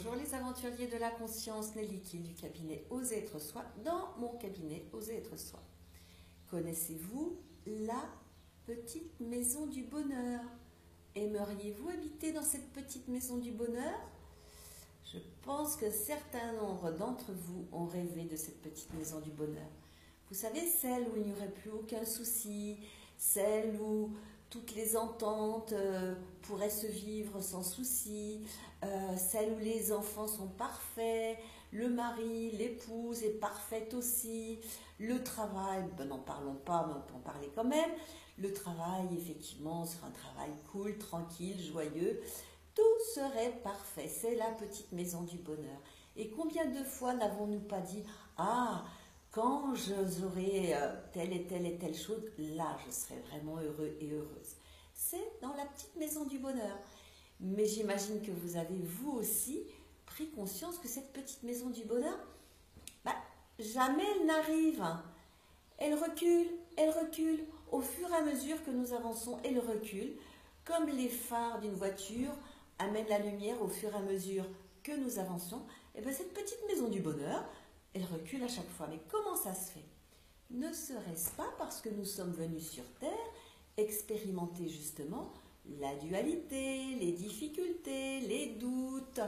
Bonjour les aventuriers de la conscience, Nelly Kiel du cabinet Oser être soi, dans mon cabinet Oser être soi. Connaissez-vous la petite maison du bonheur? Aimeriez-vous habiter dans cette petite maison du bonheur? Je pense que certains nombre d'entre vous ont rêvé de cette petite maison du bonheur. Vous savez, celle où il n'y aurait plus aucun souci, celle où toutes les ententes pourraient se vivre sans souci, celle où les enfants sont parfaits, le mari, l'épouse est parfaite aussi, le travail, n'en parlons pas, mais on peut en parler quand même, le travail, effectivement, sera un travail cool, tranquille, joyeux, tout serait parfait, c'est la petite maison du bonheur. Et combien de fois n'avons-nous pas dit « Ah, quand j'aurai telle et telle chose, là je serai vraiment heureux et heureuse. » C'est dans la petite maison du bonheur. Mais j'imagine que vous avez vous aussi pris conscience que cette petite maison du bonheur, jamais elle n'arrive. Elle recule. Au fur et à mesure que nous avançons, elle recule. Comme les phares d'une voiture amènent la lumière au fur et à mesure que nous avançons, et bien cette petite maison du bonheur, elle recule à chaque fois. Mais comment ça se fait? Ne serait-ce pas parce que nous sommes venus sur Terre expérimenter justement la dualité, les difficultés, les doutes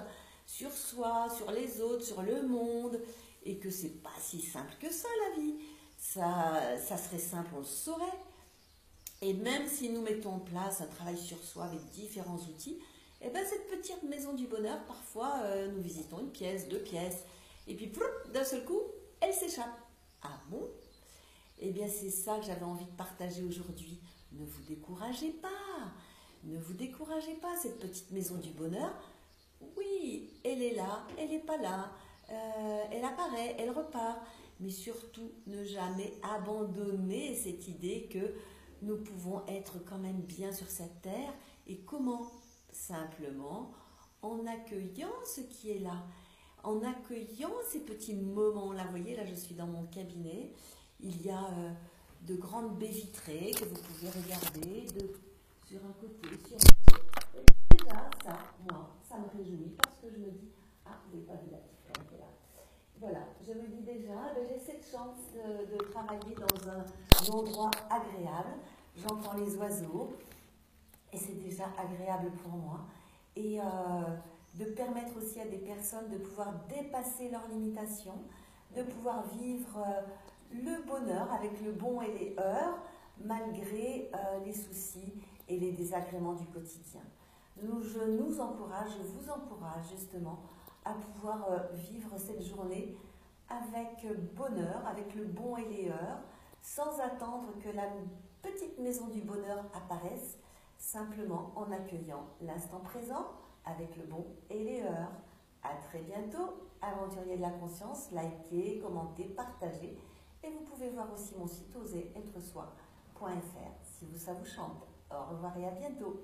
sur soi, sur les autres, sur le monde, et que c'est pas si simple que ça la vie. Ça serait simple, on le saurait. Et même si nous mettons en place un travail sur soi avec différents outils, et bien cette petite maison du bonheur, parfois nous visitons une pièce, deux pièces, et puis d'un seul coup, elle s'échappe. Ah bon? Eh bien c'est ça que j'avais envie de partager aujourd'hui. Ne vous découragez pas. Ne vous découragez pas, cette petite maison du bonheur. Oui, elle est là, elle n'est pas là. Elle apparaît, elle repart. Mais surtout, ne jamais abandonner cette idée que nous pouvons être quand même bien sur cette terre. Et comment? Simplement en accueillant ce qui est là. En accueillant ces petits moments-là. Vous voyez, là je suis dans mon cabinet. Il y a de grandes baies vitrées que vous pouvez regarder sur un côté, sur l'autre. Déjà, ça, moi, ça me réjouit parce que je me dis, ah, vous n'avez pas vu la petite femme qui est là. Voilà, je me dis déjà, j'ai cette chance de travailler dans un endroit agréable. J'entends les oiseaux et c'est déjà agréable pour moi. Et de permettre aussi à des personnes de pouvoir dépasser leurs limitations, de pouvoir vivre le bonheur avec le bon et les heures, malgré les soucis et les désagréments du quotidien. Je nous encourage, je vous encourage justement à pouvoir vivre cette journée avec bonheur, avec le bon et les heures, sans attendre que la petite maison du bonheur apparaisse, simplement en accueillant l'instant présent avec le bon et les heures. À très bientôt, aventuriers de la conscience, likez, commentez, partagez. Et vous pouvez voir aussi mon site oseretresoi.fr si ça vous chante. Au revoir et à bientôt.